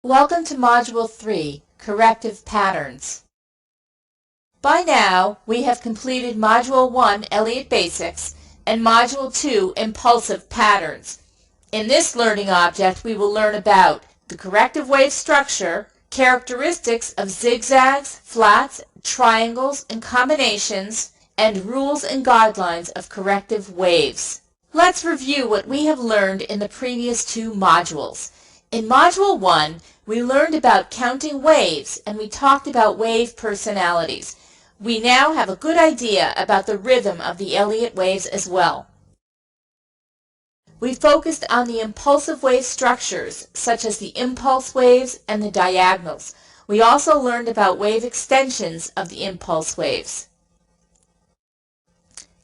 Welcome to Module 3, Corrective Patterns. By now, we have completed Module 1, Elliott Basics, and Module 2, Impulsive Patterns. In this learning object, we will learn about the corrective wave structure, characteristics of zigzags, flats, triangles, and combinations, and rules and guidelines of corrective waves. Let's review what we have learned in the previous two modules. In Module 1, we learned about counting waves and we talked about wave personalities. We now have a good idea about the rhythm of the Elliott waves as well. We focused on the impulsive wave structures, such as the impulse waves and the diagonals. We also learned about wave extensions of the impulse waves.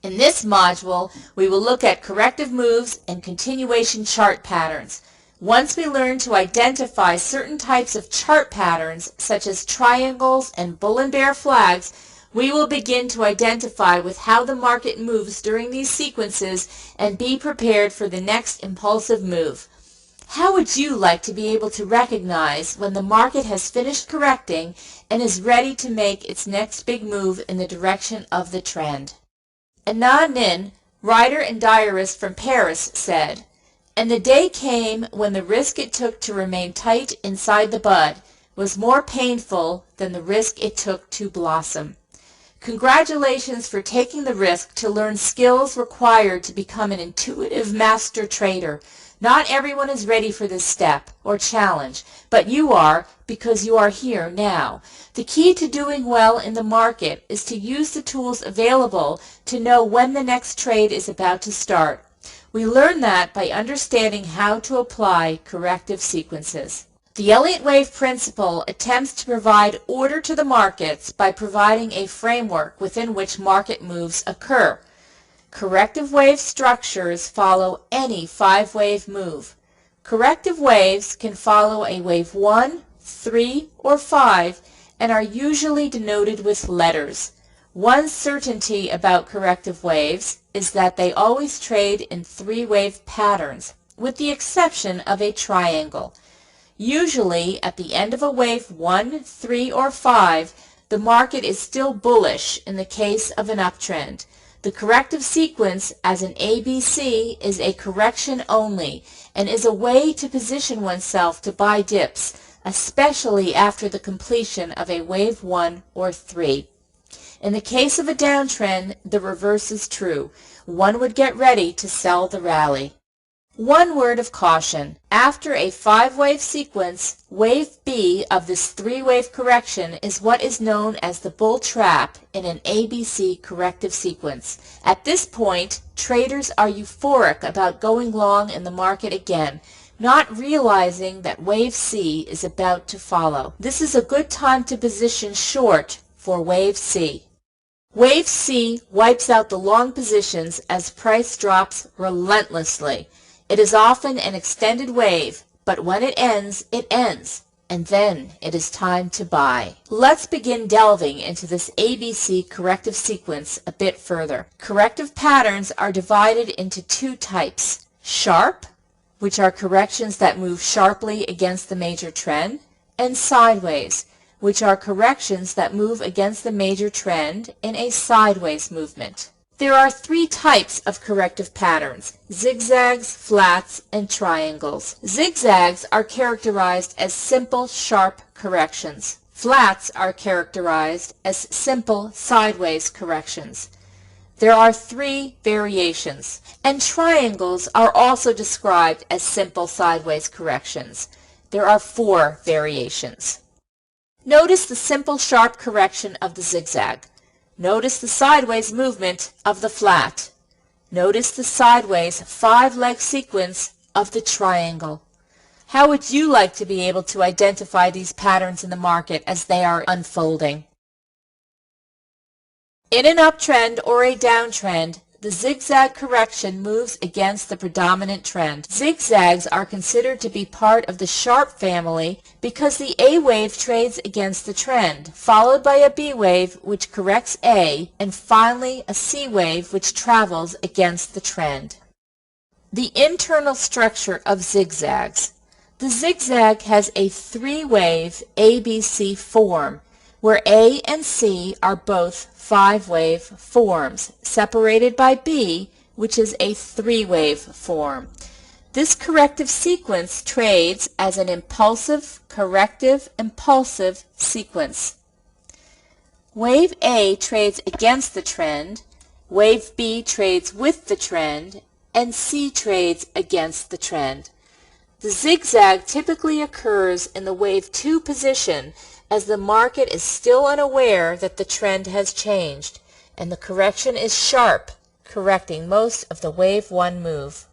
In this module, we will look at corrective moves and continuation chart patterns. Once we learn to identify certain types of chart patterns, such as triangles and bull and bear flags, we will begin to identify with how the market moves during these sequences and be prepared for the next impulsive move. How would you like to be able to recognize when the market has finished correcting and is ready to make its next big move in the direction of the trend? Anna Nin, writer and diarist from Paris, said, "And the day came when the risk it took to remain tight inside the bud was more painful than the risk it took to blossom." Congratulations for taking the risk to learn skills required to become an intuitive master trader. Not everyone is ready for this step or challenge, but you are, because you are here now. The key to doing well in the market is to use the tools available to know when the next trade is about to start. We learn that by understanding how to apply corrective sequences. The Elliott wave principle attempts to provide order to the markets by providing a framework within which market moves occur. Corrective wave structures follow any five-wave move. Corrective waves can follow a wave 1, 3, or 5 and are usually denoted with letters. One certainty about corrective waves is that they always trade in three-wave patterns, with the exception of a triangle. Usually, at the end of a wave 1, 3, or 5, the market is still bullish in the case of an uptrend. The corrective sequence as an ABC is a correction only and is a way to position oneself to buy dips, especially after the completion of a wave 1 or 3. In the case of a downtrend, the reverse is true. One would get ready to sell the rally. One word of caution. After a five-wave sequence, wave B of this three-wave correction is what is known as the bull trap in an ABC corrective sequence. At this point, traders are euphoric about going long in the market again, not realizing that wave C is about to follow. This is a good time to position short for wave C. Wave C wipes out the long positions as price drops relentlessly. It is often an extended wave, but when it ends, and then it is time to buy. Let's begin delving into this ABC corrective sequence a bit further. Corrective patterns are divided into two types: sharp, which are corrections that move sharply against the major trend, and sideways, which are corrections that move against the major trend in a sideways movement. There are three types of corrective patterns: zigzags, flats, and triangles. Zigzags are characterized as simple, sharp corrections. Flats are characterized as simple, sideways corrections. There are three variations, and triangles are also described as simple, sideways corrections. There are four variations. Notice the simple, sharp correction of the zigzag. Notice the sideways movement of the flat. Notice the sideways five-leg sequence of the triangle. How would you like to be able to identify these patterns in the market as they are unfolding? In an uptrend or a downtrend, the zigzag correction moves against the predominant trend. Zigzags are considered to be part of the sharp family because the A wave trades against the trend, followed by a B wave which corrects A, and finally a C wave which travels against the trend. The internal structure of zigzags. The zigzag has a three-wave ABC form, where A and C are both five-wave forms, separated by B, which is a three-wave form. This corrective sequence trades as an impulsive, corrective, impulsive sequence. Wave A trades against the trend, wave B trades with the trend, and C trades against the trend. The zigzag typically occurs in the wave 2 position as the market is still unaware that the trend has changed, and the correction is sharp, correcting most of the wave 1 move.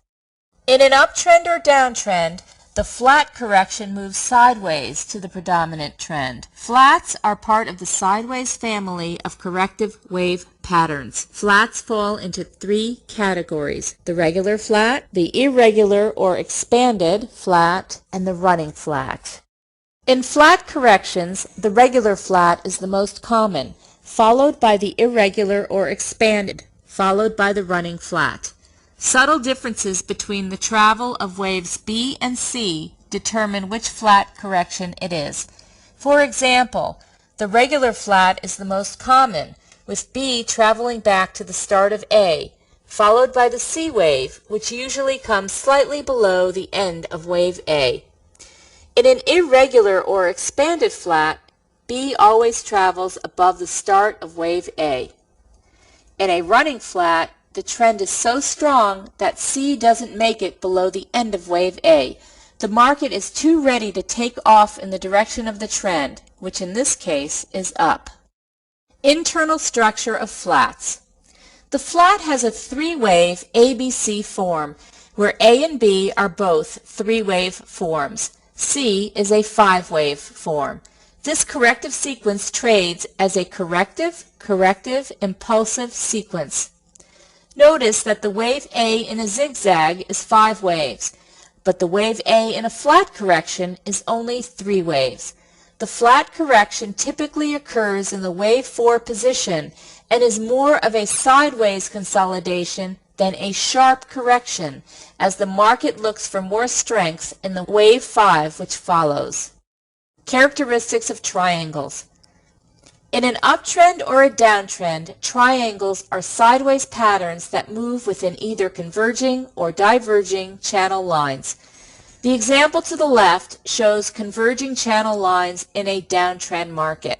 In an uptrend or downtrend, the flat correction moves sideways to the predominant trend. Flats are part of the sideways family of corrective wave patterns. Flats fall into three categories: the regular flat, the irregular or expanded flat, and the running flat. In flat corrections, the regular flat is the most common, followed by the irregular or expanded, followed by the running flat. Subtle differences between the travel of waves B and C determine which flat correction it is. For example, the regular flat is the most common, with B traveling back to the start of A, followed by the C wave, which usually comes slightly below the end of wave A. In an irregular or expanded flat, B always travels above the start of wave A. In a running flat, the trend is so strong that C doesn't make it below the end of wave A. The market is too ready to take off in the direction of the trend, which in this case is up. Internal structure of flats. The flat has a three-wave ABC form, where A and B are both three-wave forms. C is a five-wave form. This corrective sequence trades as a corrective, corrective, impulsive sequence. Notice that the wave A in a zigzag is 5 waves, but the wave A in a flat correction is only 3 waves. The flat correction typically occurs in the wave 4 position and is more of a sideways consolidation than a sharp correction, as the market looks for more strength in the wave 5 which follows. Characteristics of triangles. In an uptrend or a downtrend, triangles are sideways patterns that move within either converging or diverging channel lines. The example to the left shows converging channel lines in a downtrend market.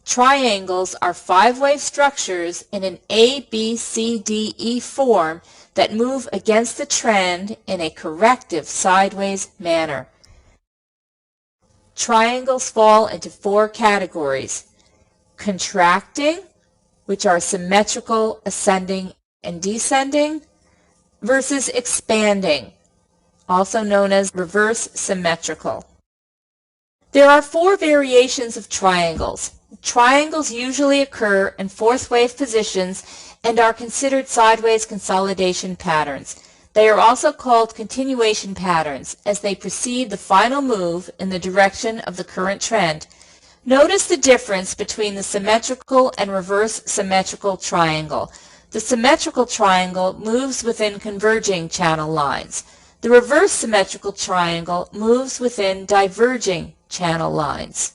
Triangles are five-wave structures in an ABCDE form that move against the trend in a corrective sideways manner. Triangles fall into 4 categories: contracting, which are symmetrical ascending and descending, versus expanding, also known as reverse symmetrical. There are 4 variations of triangles. Triangles usually occur in fourth wave positions and are considered sideways consolidation patterns. They are also called continuation patterns, as they precede the final move in the direction of the current trend. Notice the difference between the symmetrical and reverse symmetrical triangle. The symmetrical triangle moves within converging channel lines. The reverse symmetrical triangle moves within diverging channel lines.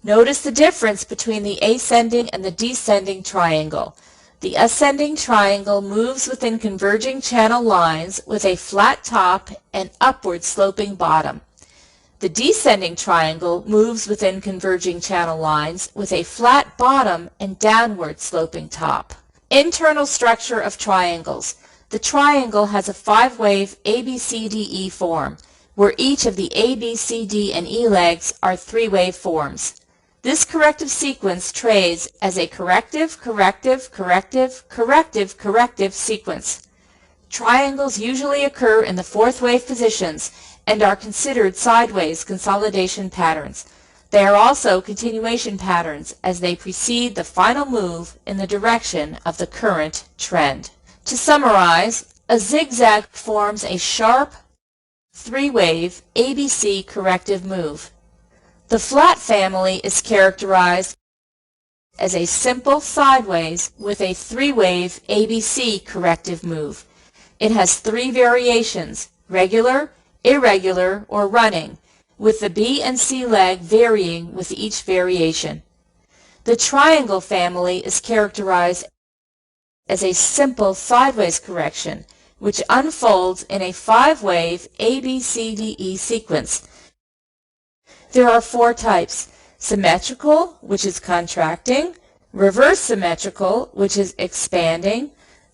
Notice the difference between the ascending and the descending triangle. The ascending triangle moves within converging channel lines with a flat top and upward sloping bottom. The descending triangle moves within converging channel lines with a flat bottom and downward sloping top. Internal structure of triangles. The triangle has a 5-wave ABCDE form, where each of the A, B, C, D, and E legs are 3-wave forms. This corrective sequence trades as a corrective, corrective, corrective, corrective, corrective sequence. Triangles usually occur in the fourth wave positions and are considered sideways consolidation patterns. They are also continuation patterns, as they precede the final move in the direction of the current trend. To summarize, a zigzag forms a sharp, 3-wave ABC corrective move. The flat family is characterized as a simple sideways with a 3-wave ABC corrective move. It has 3 variations: regular, irregular, or running, with the B and C leg varying with each variation. The triangle family is characterized as a simple sideways correction, which unfolds in a 5-wave ABCDE sequence. There are 4 types: symmetrical, which is contracting; reverse symmetrical, which is expanding;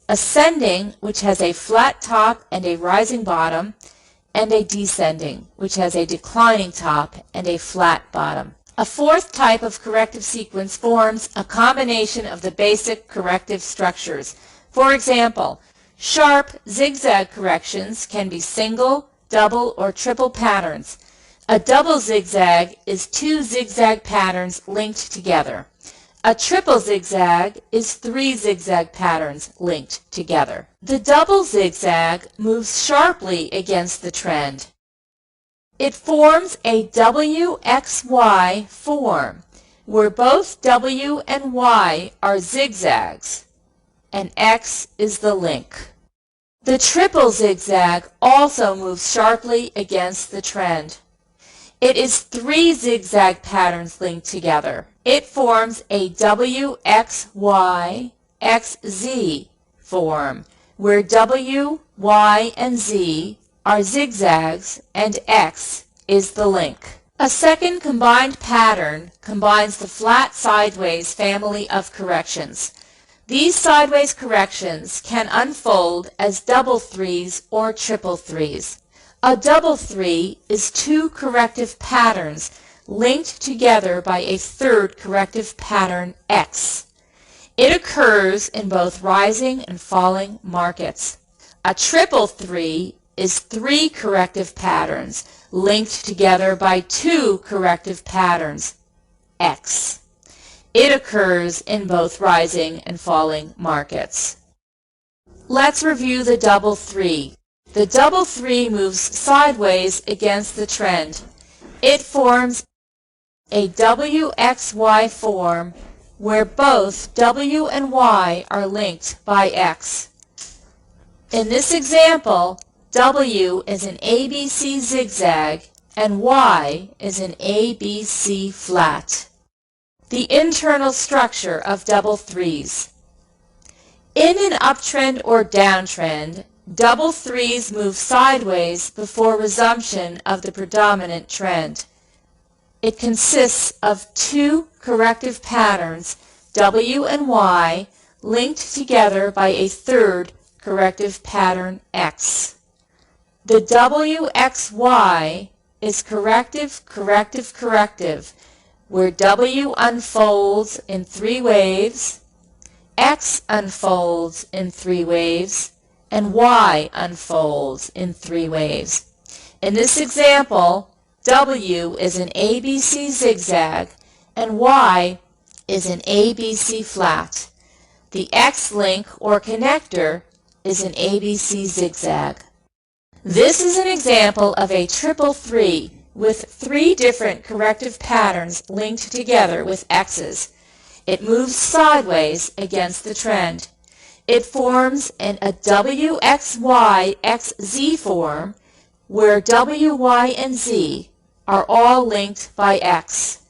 ascending, which has a flat top and a rising bottom; and a descending, which has a declining top and a flat bottom. A 4th type of corrective sequence forms a combination of the basic corrective structures. For example, sharp zigzag corrections can be single, double, or triple patterns. A double zigzag is 2 zigzag patterns linked together. A triple zigzag is 3 zigzag patterns linked together. The double zigzag moves sharply against the trend. It forms a WXY form, where both W and Y are zigzags, and X is the link. The triple zigzag also moves sharply against the trend. It is 3 zigzag patterns linked together. It forms a WXY XZ form, where W, Y, and Z are zigzags and X is the link. A second combined pattern combines the flat sideways family of corrections. These sideways corrections can unfold as double threes or triple threes. A double three is 2 corrective patterns linked together by a 3rd corrective pattern X. It occurs in both rising and falling markets. A triple three is 3 corrective patterns linked together by 2 corrective patterns X. It occurs in both rising and falling markets. Let's review the double three. The double three moves sideways against the trend. It forms a WXY form where both W and Y are linked by X. In this example, W is an ABC zigzag and Y is an ABC flat. The internal structure of double threes. In an uptrend or downtrend, double threes move sideways before resumption of the predominant trend. It consists of 2 corrective patterns, W and Y, linked together by a 3rd corrective pattern X. The WXY is corrective, corrective, corrective, where W unfolds in 3 waves, X unfolds in 3 waves, and Y unfolds in 3 waves. In this example, W is an ABC zigzag and Y is an ABC flat. The X link or connector is an ABC zigzag. This is an example of a triple three with 3 different corrective patterns linked together with X's. It moves sideways against the trend. It forms a WXY XZ form where W, Y, and Z are all linked by X.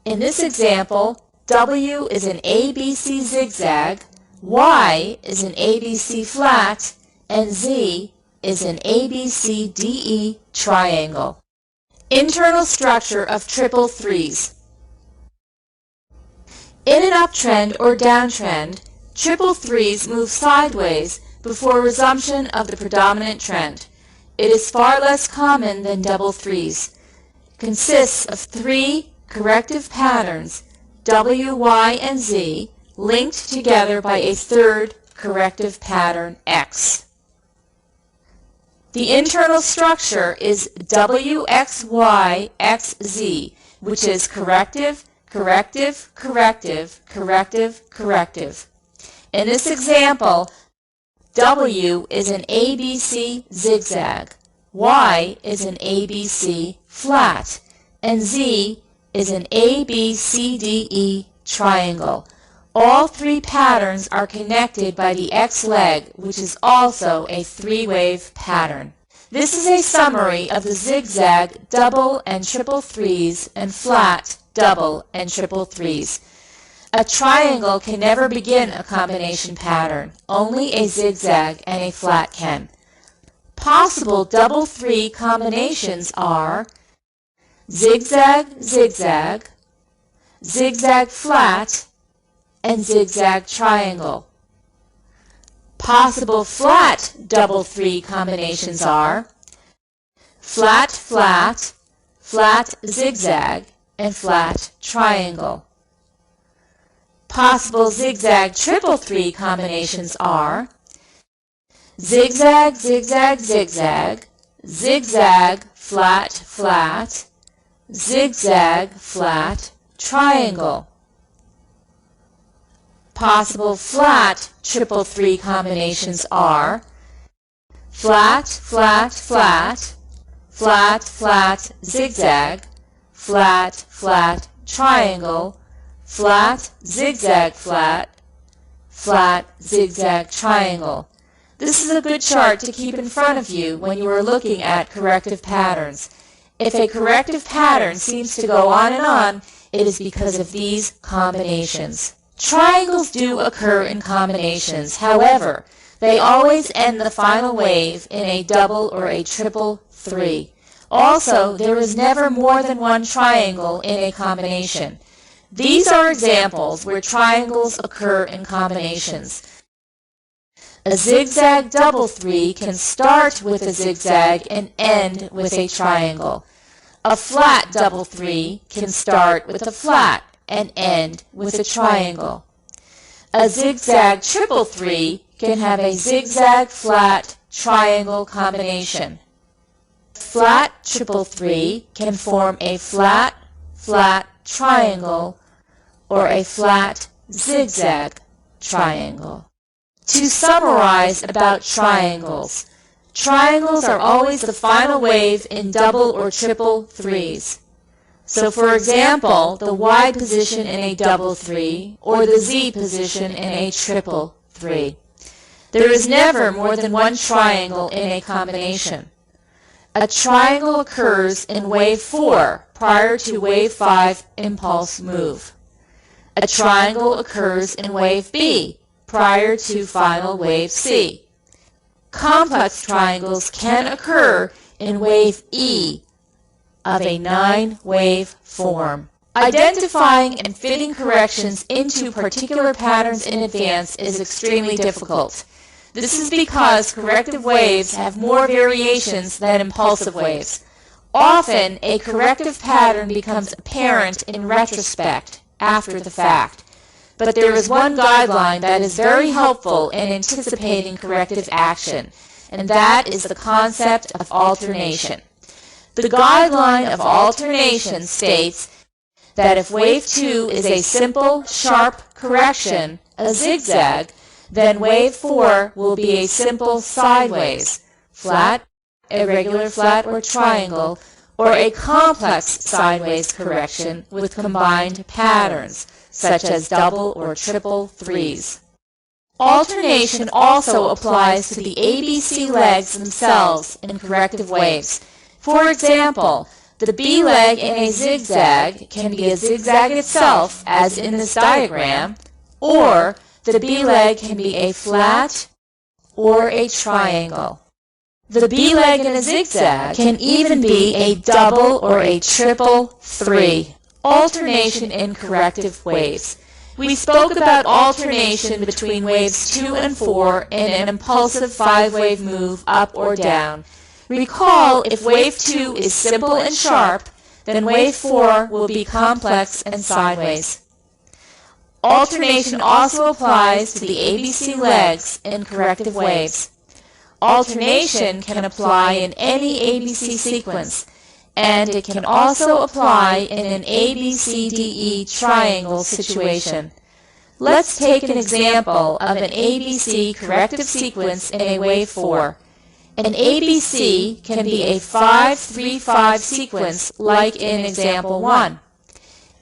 In this example, W is an ABC zigzag, Y is an ABC flat, and Z is an ABCDE triangle. Internal structure of triple threes. In an uptrend or downtrend, triple threes move sideways before resumption of the predominant trend. It is far less common than double threes. Consists of 3 corrective patterns, W, Y, and Z, linked together by a 3rd corrective pattern X. The internal structure is WXYXZ, which is corrective, corrective, corrective, corrective, corrective. In this example, W is an ABC zigzag, Y is an ABC flat, and Z is an ABCDE triangle. All 3 patterns are connected by the X leg, which is also a 3-wave pattern. This is a summary of the zigzag double and triple threes and flat double and triple threes. A triangle can never begin a combination pattern. Only a zigzag and a flat can. Possible double three combinations are zigzag, zigzag, zigzag flat, and zigzag triangle. Possible flat double three combinations are flat, flat, flat zigzag, and flat triangle. Possible zigzag triple three combinations are zigzag, zigzag, zigzag, zigzag, flat, flat, zigzag, flat, triangle. Possible flat triple three combinations are flat, flat, flat, flat, flat, zigzag, flat, flat, triangle, flat, zigzag, flat, flat, zigzag, triangle. This is a good chart to keep in front of you when you are looking at corrective patterns. If a corrective pattern seems to go on and on, it is because of these combinations. Triangles do occur in combinations. However, they always end the final wave in a double or a triple three. Also, there is never more than one triangle in a combination. These are examples where triangles occur in combinations. A zigzag double three can start with a zigzag and end with a triangle. A flat double three can start with a flat and end with a triangle. A zigzag triple three can have a zigzag flat triangle combination. Flat triple three can form a flat, flat triangle or a flat zigzag triangle. To summarize about triangles, triangles are always the final wave in double or triple threes. So for example, the Y position in a double three or the Z position in a triple three. There is never more than one triangle in a combination. A triangle occurs in wave 4 prior to wave 5 impulse move. A triangle occurs in wave B prior to final wave C. Complex triangles can occur in wave E of a 9-wave form. Identifying and fitting corrections into particular patterns in advance is extremely difficult. This is because corrective waves have more variations than impulsive waves. Often, a corrective pattern becomes apparent in retrospect, after the fact. But there is one guideline that is very helpful in anticipating corrective action, and that is the concept of alternation. The guideline of alternation states that if wave 2 is a simple, sharp correction, a zigzag, then wave 4 will be a simple sideways, flat, irregular flat or triangle, or a complex sideways correction with combined patterns, such as double or triple threes. Alternation also applies to the ABC legs themselves in corrective waves. For example, the B leg in a zigzag can be a zigzag itself, as in this diagram, or the B leg can be a flat or a triangle. The B leg in a zigzag can even be a double or a triple three. Alternation in corrective waves. We spoke about alternation between waves 2 and 4 in an impulsive 5-wave move up or down. Recall, if wave 2 is simple and sharp, then wave 4 will be complex and sideways. Alternation also applies to the ABC legs in corrective waves. Alternation can apply in any ABC sequence, and it can also apply in an ABCDE triangle situation. Let's take an example of an ABC corrective sequence in a wave 4. An ABC can be a 5-3-5 sequence like in example 1.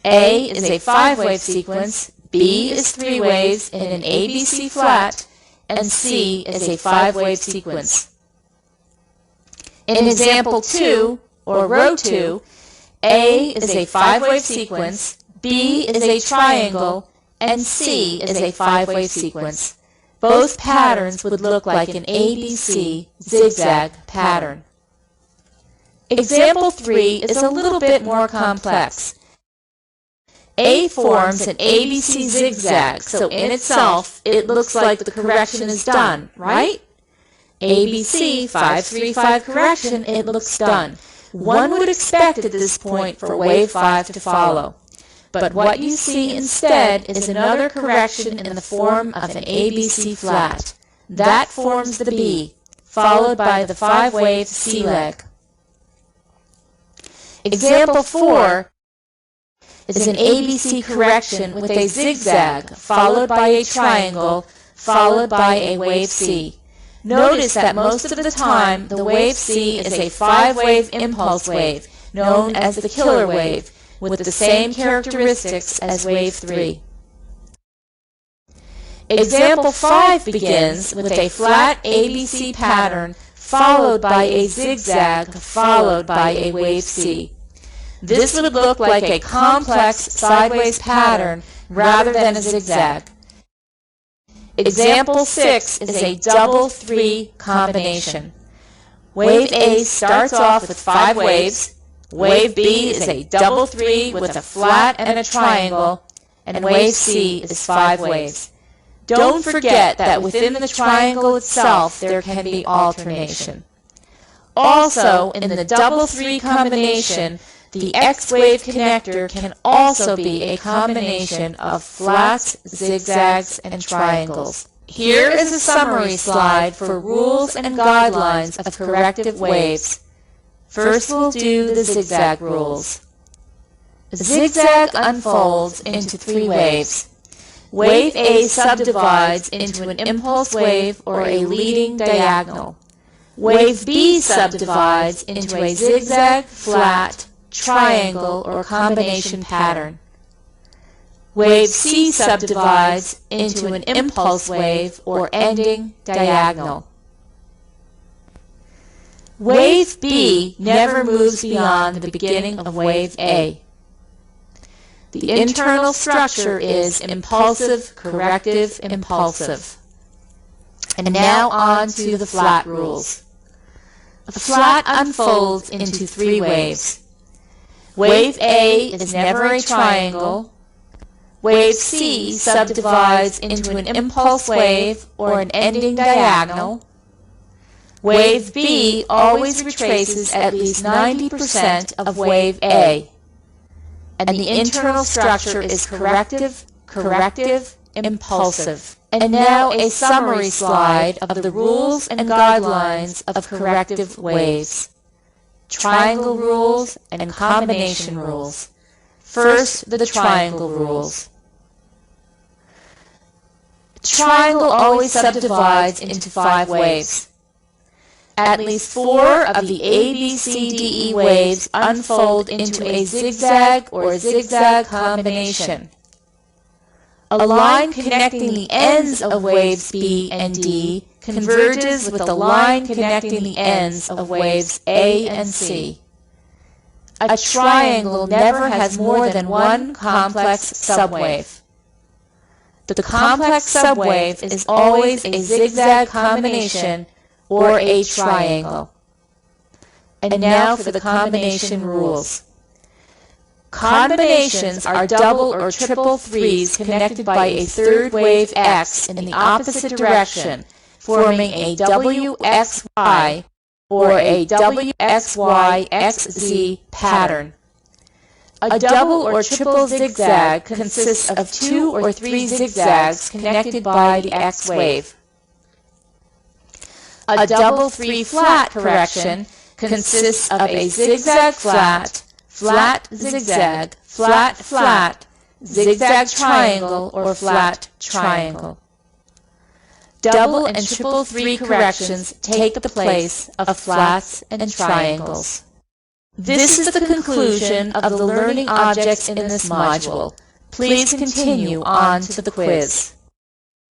A is a 5-wave sequence, B is 3 waves in an ABC flat, and C is a 5-wave sequence. In example 2, or row 2, A is a 5-wave sequence, B is a triangle, and C is a 5-wave sequence. Both patterns would look like an ABC zigzag pattern. Example 3 is a little bit more complex. A forms an ABC zigzag, so in itself, it looks like the correction is done, right? ABC 535 correction, it looks done. One would expect at this point for wave 5 to follow. But what you see instead is another correction in the form of an ABC flat. That forms the B, followed by the 5-wave C leg. Example 4 is an ABC correction with a zigzag, followed by a triangle, followed by a wave C. Notice that most of the time, the wave C is a 5-wave impulse wave, known as the killer wave, with the same characteristics as wave 3. Example 5 begins with a flat ABC pattern, followed by a zigzag, followed by a wave C. This would look like a complex sideways pattern rather than a zigzag. Example 6 is a double 3 combination. Wave A starts off with 5 waves, wave B is a double 3 with a flat and a triangle, and wave C is 5 waves. Don't forget that within the triangle itself there can be alternation. Also, in the double 3 combination, the X-wave connector can also be a combination of flats, zigzags, and triangles. Here is a summary slide for rules and guidelines of corrective waves. First we'll do the zigzag rules. The zigzag unfolds into 3 waves. Wave A subdivides into an impulse wave or a leading diagonal. Wave B subdivides into a zigzag, flat, triangle, or combination pattern. Wave C subdivides into an impulse wave or ending diagonal. Wave B never moves beyond the beginning of wave A. The internal structure is impulsive, corrective, impulsive. And now on to the flat rules. The flat unfolds into 3 waves. Wave A is never a triangle. Wave C subdivides into an impulse wave or an ending diagonal. Wave B always retraces at least 90% of wave A. And the internal structure is corrective, corrective, impulsive. And now a summary slide of the rules and guidelines of corrective waves. Triangle rules and combination rules. First, the triangle rules. Triangle always subdivides into 5 waves. At least 4 of the A, B, C, D, E waves unfold into a zigzag or zigzag combination. A line connecting the ends of waves B and D converges with the line connecting the ends of waves A and C. A triangle never has more than one complex subwave. The complex subwave is always a zigzag combination or a triangle. And now for the combination rules. Combinations are double or triple 3s connected by a third wave X in the opposite direction, forming a WXY or a WXYXZ pattern. A double or triple zigzag consists of 2 or 3 zigzags connected by the X wave. A double 3 flat correction consists of a zigzag flat, flat zigzag, flat flat, zigzag triangle, or flat triangle. Double and triple 3 corrections take the place of flats and triangles. This is the conclusion of the learning objects in this module. Please continue on to the quiz.